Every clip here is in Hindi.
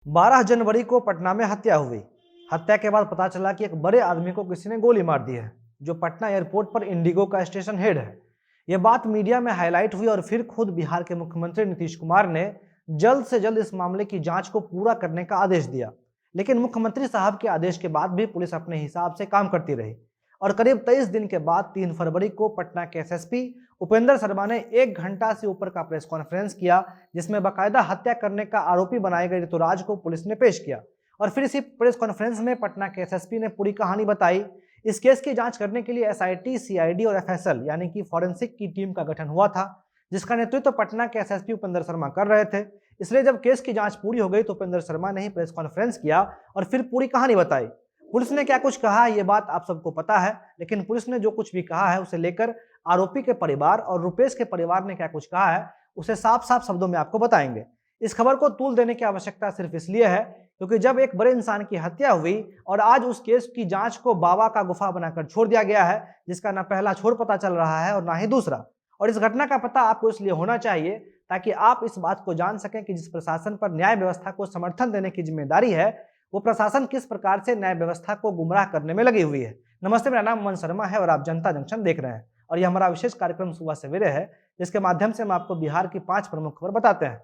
12 जनवरी को पटना में हत्या हुई। हत्या के बाद पता चला कि एक बड़े आदमी को किसी ने गोली मार दी है, जो पटना एयरपोर्ट पर इंडिगो का स्टेशन हेड है। यह बात मीडिया में हाईलाइट हुई और फिर खुद बिहार के मुख्यमंत्री नीतीश कुमार ने जल्द से जल्द इस मामले की जांच को पूरा करने का आदेश दिया। लेकिन मुख्यमंत्री साहब के आदेश के बाद भी पुलिस अपने हिसाब से काम करती रही और करीब 23 दिन के बाद 3 फरवरी को पटना के एसएसपी उपेंद्र शर्मा ने 1 घंटा से ऊपर का प्रेस कॉन्फ्रेंस किया, जिसमें बाकायदा हत्या करने का आरोपी बनाए गए ऋतुराज को पुलिस ने पेश किया। और फिर इसी प्रेस कॉन्फ्रेंस में पटना के एसएसपी ने पूरी कहानी बताई। इस केस की जांच करने के लिए एसआईटी, सीआईडी और एफएसएल यानी कि फॉरेंसिक की टीम का गठन हुआ था, जिसका नेतृत्व पटना के एसएसपी उपेंद्र शर्मा कर रहे थे। इसलिए जब केस की जांच पूरी हो गई तो उपेंद्र शर्मा ने ही प्रेस कॉन्फ्रेंस किया और फिर पूरी कहानी बताई। पुलिस ने क्या कुछ कहा ये बात आप सबको पता है, लेकिन पुलिस ने जो कुछ भी कहा है उसे लेकर आरोपी के परिवार और रुपेश के परिवार ने क्या कुछ कहा है उसे साफ साफ शब्दों में आपको बताएंगे। इस खबर को तूल देने की आवश्यकता सिर्फ इसलिए है क्योंकि जब एक बड़े इंसान की हत्या हुई और आज उस केस की जांच को बाबा का गुफा बनाकर छोड़ दिया गया है, जिसका ना पहला छोर पता चल रहा है और ना ही दूसरा। और इस घटना का पता आपको इसलिए होना चाहिए ताकि आप इस बात को जान सकें कि जिस प्रशासन पर न्याय व्यवस्था को समर्थन देने की जिम्मेदारी है, वो प्रशासन किस प्रकार से न्याय व्यवस्था को गुमराह करने में लगी हुई है। नमस्ते, मेरा नाम अमन शर्मा है और आप जनता जंक्शन देख रहे हैं और यह हमारा विशेष कार्यक्रम सुबह सवेरे है, जिसके माध्यम से हम आपको बिहार की 5 प्रमुख खबर बताते हैं।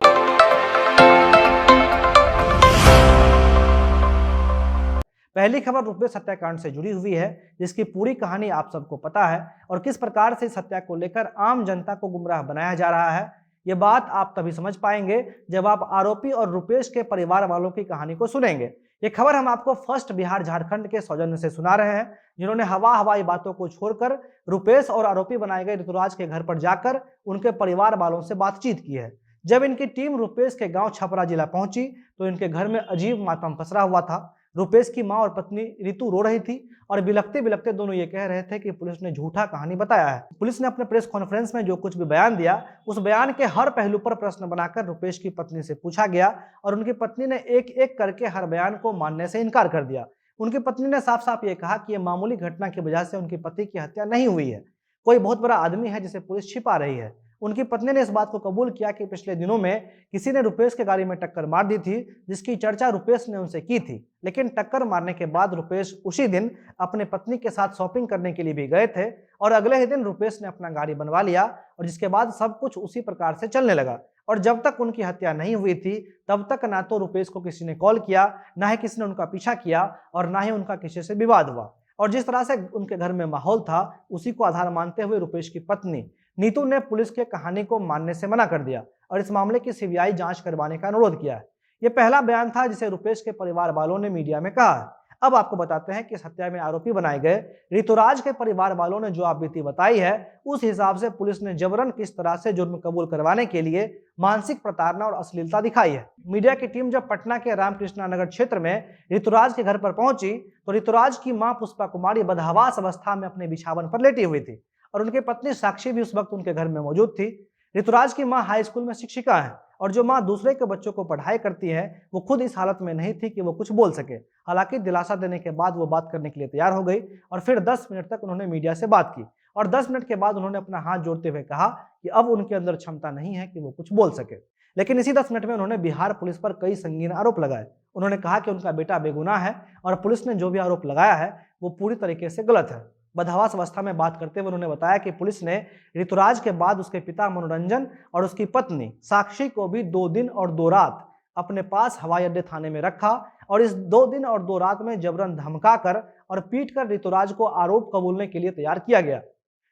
पहली खबर रुपेश हत्याकांड से जुड़ी हुई है, जिसकी पूरी कहानी आप सबको पता है और किस प्रकार से इस हत्या को लेकर आम जनता को गुमराह बनाया जा रहा है। ये बात आप तभी समझ पाएंगे जब आप आरोपी और रुपेश के परिवार वालों की कहानी को सुनेंगे। ये खबर हम आपको फर्स्ट बिहार झारखंड के सौजन्य से सुना रहे हैं, जिन्होंने हवाई बातों को छोड़कर रुपेश और आरोपी बनाए गए ऋतुराज के घर पर जाकर उनके परिवार वालों से बातचीत की है। जब इनकी टीम रुपेश के गांव छपरा जिला पहुंची तो इनके घर में अजीब मातम पसरा हुआ था। रुपेश की मां और पत्नी रितु रो रही थी और बिलखते बिलखते दोनों ये कह रहे थे कि पुलिस ने झूठा कहानी बताया है। पुलिस ने अपने प्रेस कॉन्फ्रेंस में जो कुछ भी बयान दिया, उस बयान के हर पहलू पर प्रश्न बनाकर रुपेश की पत्नी से पूछा गया और उनकी पत्नी ने एक एक करके हर बयान को मानने से इनकार कर दिया। उनकी पत्नी ने साफ साफ ये कहा कि यह मामूली घटना की वजह से उनकी पति की हत्या नहीं हुई है, कोई बहुत बड़ा आदमी है जिसे पुलिस छिपा रही है। उनकी पत्नी ने इस बात को कबूल किया कि पिछले दिनों में किसी ने रुपेश के गाड़ी में टक्कर मार दी थी, जिसकी चर्चा रुपेश ने उनसे की थी। लेकिन टक्कर मारने के बाद रुपेश उसी दिन अपने पत्नी के साथ शॉपिंग करने के लिए भी गए थे और अगले ही दिन रुपेश ने अपना गाड़ी बनवा लिया और जिसके बाद सब कुछ उसी प्रकार से चलने लगा। और जब तक उनकी हत्या नहीं हुई थी तब तक ना तो रुपेश को किसी ने कॉल किया, ना ही किसी ने उनका पीछा किया और ना ही उनका किसी से विवाद हुआ। और जिस तरह से उनके घर में माहौल था उसी को आधार मानते हुए रुपेश की पत्नी नीतू ने पुलिस के कहानी को मानने से मना कर दिया और इस मामले की सीबीआई जांच करवाने का अनुरोध किया है। यह पहला बयान था जिसे रुपेश के परिवार वालों ने मीडिया में कहा है। अब आपको बताते हैं कि इस हत्या में आरोपी बनाए गए ऋतुराज के परिवार वालों ने जो आपबीती बताई है, उस हिसाब से पुलिस ने जबरन किस तरह से जुर्म कबूल करवाने के लिए मानसिक प्रताड़ना और अश्लीलता दिखाई है। मीडिया की टीम जब पटना के रामकृष्णा नगर क्षेत्र में ऋतुराज के घर पर पहुंची तो ऋतुराज की मां पुष्पा कुमारी बदहवास अवस्था में अपने बिछावन पर लेटी हुई थी और उनकी पत्नी साक्षी भी उस वक्त उनके घर में मौजूद थी। ऋतुराज की मां हाई स्कूल में शिक्षिका है और जो मां दूसरे के बच्चों को पढ़ाई करती है वो खुद इस हालत में नहीं थी कि वो कुछ बोल सके। हालांकि दिलासा देने के बाद वो बात करने के लिए तैयार हो गई और फिर 10 मिनट तक उन्होंने मीडिया से बात की और 10 मिनट के बाद उन्होंने अपना हाथ जोड़ते हुए कहा कि अब उनके अंदर क्षमता नहीं है कि वो कुछ बोल सके। लेकिन इसी 10 मिनट में उन्होंने बिहार पुलिस पर कई संगीन आरोप लगाए। उन्होंने कहा कि उनका बेटा बेगुनाह है और पुलिस ने जो भी आरोप लगाया है वो पूरी तरीके से गलत है। बदहवास अवस्था में बात करते हुए उन्होंने बताया कि पुलिस ने ऋतुराज के बाद उसके पिता मनोरंजन और उसकी पत्नी साक्षी को भी 2 दिन और 2 रात अपने पास हवाई अड्डे थाने में रखा और इस 2 दिन और 2 रात में जबरन धमकाकर और पीटकर ऋतुराज को आरोप कबूलने के लिए तैयार किया गया।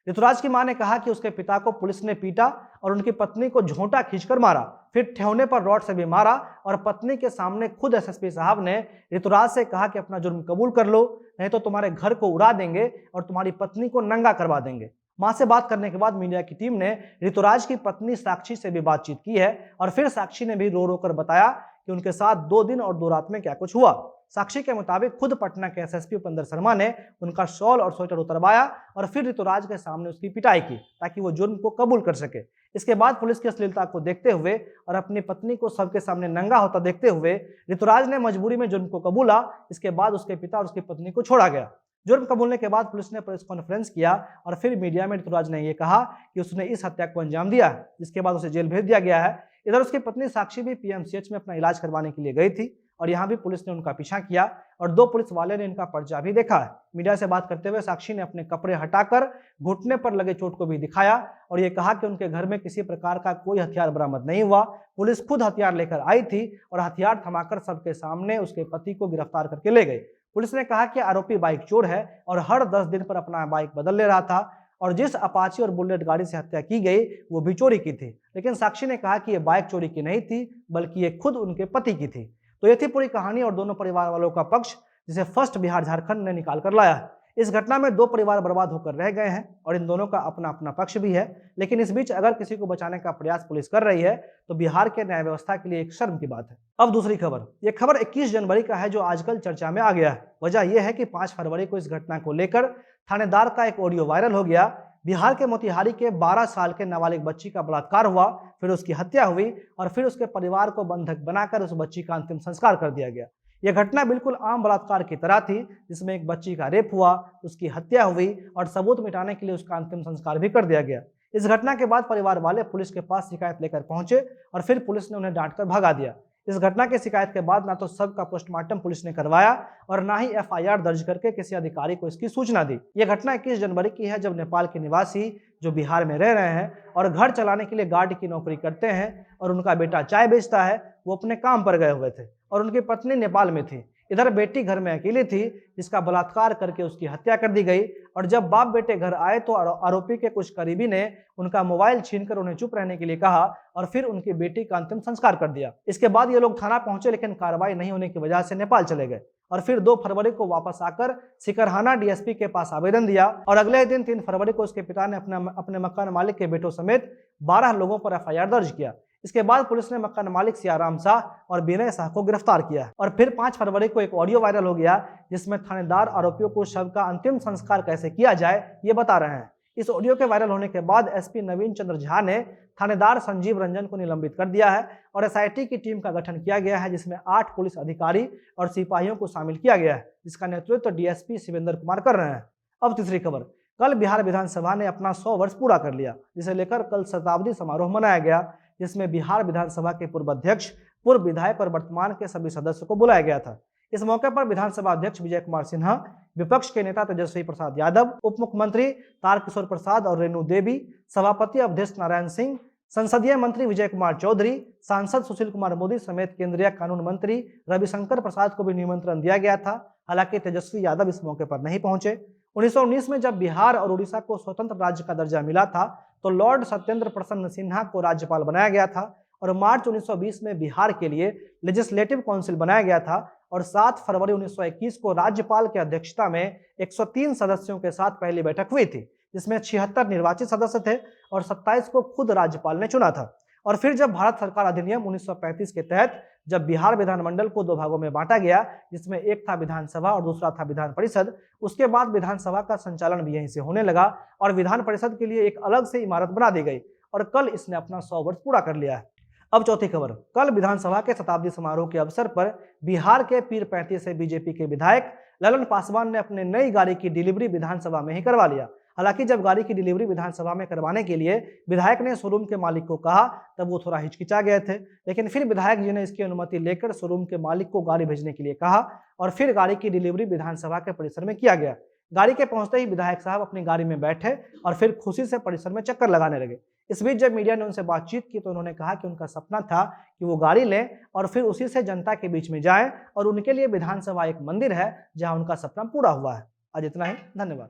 ऋतुराज की मां ने कहा कि उसके पिता को पुलिस ने पीटा और उनकी पत्नी को झोंटा खींचकर मारा, फिर ठेहुने पर रॉड से भी मारा और पत्नी के सामने खुद एसएसपी साहब ने ऋतुराज से कहा कि अपना जुर्म कबूल कर लो, नहीं तो तुम्हारे घर को उड़ा देंगे और तुम्हारी पत्नी को नंगा करवा देंगे। मां से बात करने के बाद मीडिया की टीम ने ऋतुराज की पत्नी साक्षी से भी बातचीत की है और फिर साक्षी ने भी रो रो कर बताया कि उनके साथ 2 दिन और 2 रात में क्या कुछ हुआ। साक्षी के मुताबिक खुद पटना के एसएसपी उपेंद्र शर्मा ने उनका शॉल और स्वेटर उतरवाया और फिर ऋतुराज के सामने उसकी पिटाई की ताकि वो जुर्म को कबूल कर सके। इसके बाद पुलिस की अश्लीलता को देखते हुए और अपनी पत्नी को सबके सामने नंगा होता देखते हुए ऋतुराज ने मजबूरी में जुर्म को कबूला। इसके बाद उसके पिता और उसकी पत्नी को छोड़ा गया। जुर्म कबूलने के बाद पुलिस ने प्रेस कॉन्फ्रेंस किया और फिर मीडिया में ऋतुराज ने यह कहा कि उसने इस हत्या को अंजाम दिया है, जिसके बाद उसे जेल भेज दिया गया है। इधर उसकी पत्नी साक्षी भी पीएमसीएच में अपना इलाज करवाने के लिए गई थी और यहाँ भी पुलिस ने उनका पीछा किया और 2 पुलिस वाले ने इनका पर्चा भी देखा है। मीडिया से बात करते हुए साक्षी ने अपने कपड़े हटाकर घुटने पर लगे चोट को भी दिखाया और ये कहा कि उनके घर में किसी प्रकार का कोई हथियार बरामद नहीं हुआ। पुलिस खुद हथियार लेकर आई थी और हथियार थमाकर सबके सामने उसके पति को गिरफ्तार करके ले गई। पुलिस ने कहा कि आरोपी बाइक चोर है और हर 10 दिन पर अपना बाइक बदल ले रहा था और जिस अपाची और बुलेट गाड़ी से हत्या की गई वो भी चोरी की थी। लेकिन साक्षी ने कहा कि ये बाइक चोरी की नहीं थी बल्कि ये खुद उनके पति की थी। तो ये थी पूरी कहानी और दोनों परिवार वालों का पक्ष, जिसे फर्स्ट बिहार झारखंड ने निकाल कर लाया है। इस घटना में 2 परिवार बर्बाद होकर रह गए हैं और इन दोनों का अपना अपना पक्ष भी है। लेकिन इस बीच अगर किसी को बचाने का प्रयास पुलिस कर रही है तो बिहार के न्याय व्यवस्था के लिए एक शर्म की बात है। अब दूसरी खबर, यह खबर 21 जनवरी का है जो आजकल चर्चा में आ गया है। वजह यह है कि 5 फरवरी को इस घटना को लेकर थानेदार का एक ऑडियो वायरल हो गया। बिहार के मोतिहारी के 12 साल के नाबालिग बच्ची का बलात्कार हुआ, फिर उसकी हत्या हुई और फिर उसके परिवार को बंधक बनाकर उस बच्ची का अंतिम संस्कार कर दिया गया। यह घटना बिल्कुल आम बलात्कार की तरह थी, जिसमें एक बच्ची का रेप हुआ, उसकी हत्या हुई और सबूत मिटाने के लिए उसका अंतिम संस्कार भी कर दिया गया। इस घटना के बाद परिवार वाले पुलिस के पास शिकायत लेकर पहुंचे और फिर पुलिस ने उन्हें डांटकर भगा दिया। इस घटना की शिकायत के बाद ना तो शव का पोस्टमार्टम पुलिस ने करवाया और ना ही एफआईआर दर्ज करके किसी अधिकारी को इसकी सूचना दी। यह घटना 21 जनवरी की है जब नेपाल के निवासी जो बिहार में रह रहे हैं और घर चलाने के लिए गार्ड की नौकरी करते हैं और उनका बेटा चाय बेचता है, वो अपने काम पर गए हुए थे और उनकी पत्नी नेपाल में थी। इधर बेटी घर में अकेली थी जिसका बलात्कार करके उसकी हत्या कर दी गई और जब बाप बेटे घर आए तो आरोपी के कुछ करीबी ने उनका मोबाइल छीनकर उन्हें चुप रहने के लिए कहा और फिर उनकी बेटी का अंतिम संस्कार कर दिया। इसके बाद ये लोग थाना पहुंचे लेकिन कार्रवाई नहीं होने की वजह से नेपाल चले गए और फिर 2 फरवरी को वापस आकर सिकरहाना डीएसपी के पास आवेदन दिया और अगले दिन 3 फरवरी को उसके पिता ने अपने मकान मालिक के बेटों समेत 12 लोगों पर एफआईआर दर्ज किया। इसके बाद पुलिस ने मकान मालिक सियाराम शाह और विनय शाह को गिरफ्तार किया और फिर 5 फरवरी को एक ऑडियो वायरल हो गया जिसमें थानेदार आरोपियों को शव का अंतिम संस्कार कैसे किया जाए ये बता रहे हैं। इस ऑडियो के वायरल होने के बाद एसपी नवीन चंद्र झा ने थानेदार संजीव रंजन को निलंबित कर दिया है और एसआईटी की टीम का गठन किया गया है जिसमें 8 पुलिस अधिकारी और सिपाहियों को शामिल किया गया है, जिसका नेतृत्व डीएसपी शिवेंद्र कुमार कर रहे हैं। अब तीसरी खबर, कल बिहार विधानसभा ने अपना 100 वर्ष पूरा कर लिया, जिसे लेकर कल शताब्दी समारोह मनाया गया जिसमें बिहार विधानसभा के पूर्व अध्यक्ष, पूर्व विधायक और वर्तमान के सभी सदस्यों को बुलाया गया था। इस मौके पर विधानसभा अध्यक्ष विजय कुमार सिन्हा, विपक्ष के नेता तेजस्वी प्रसाद यादव, उप मुख्यमंत्री तारकिशोर प्रसाद और रेणु देवी, सभापति अवधेश नारायण सिंह, संसदीय मंत्री विजय कुमार चौधरी, सांसद सुशील कुमार मोदी समेत केंद्रीय कानून मंत्री रविशंकर प्रसाद को भी निमंत्रण दिया गया था। हालांकि तेजस्वी यादव इस मौके पर नहीं पहुंचे। 1919 में जब बिहार और उड़ीसा को स्वतंत्र राज्य का दर्जा मिला था तो लॉर्ड सत्येंद्र प्रसन्न सिन्हा को राज्यपाल बनाया गया था और मार्च 1920 में बिहार के लिए लेजिस्लेटिव काउंसिल बनाया गया था और 7 फरवरी 1921 को राज्यपाल की अध्यक्षता में 103 सदस्यों के साथ पहली बैठक हुई थी, जिसमें 76 निर्वाचित सदस्य थे और 27 को खुद राज्यपाल ने चुना था। और फिर जब भारत सरकार अधिनियम 1935 के तहत जब बिहार विधानमंडल को 2 भागों में बांटा गया, जिसमें एक था विधानसभा और दूसरा था विधान परिषद, उसके बाद विधानसभा का संचालन भी यहीं से होने लगा और विधान परिषद के लिए एक अलग से इमारत बना दी गई और कल इसने अपना 100 वर्ष पूरा कर लिया है। अब चौथी खबर, कल विधानसभा के शताब्दी समारोह के अवसर पर बिहार के पीर 35 से बीजेपी के विधायक ललन पासवान ने अपने नई गाड़ी की डिलीवरी विधानसभा में ही करवा लिया। हालांकि जब गाड़ी की डिलीवरी विधानसभा में करवाने के लिए विधायक ने शोरूम के मालिक को कहा तब वो थोड़ा हिचकिचा गए थे, लेकिन फिर विधायक जी ने इसकी अनुमति लेकर शोरूम के मालिक को गाड़ी भेजने के लिए कहा और फिर गाड़ी की डिलीवरी विधानसभा के परिसर में किया गया। गाड़ी के पहुंचते ही विधायक साहब अपनी गाड़ी में बैठे और फिर खुशी से परिसर में चक्कर लगाने लगे। इस बीच जब मीडिया ने उनसे बातचीत की तो उन्होंने कहा कि उनका सपना था कि वो गाड़ी लें और फिर उसी से जनता के बीच में जाएं और उनके लिए विधानसभा एक मंदिर है जहां उनका सपना पूरा हुआ है। आज इतना ही, धन्यवाद।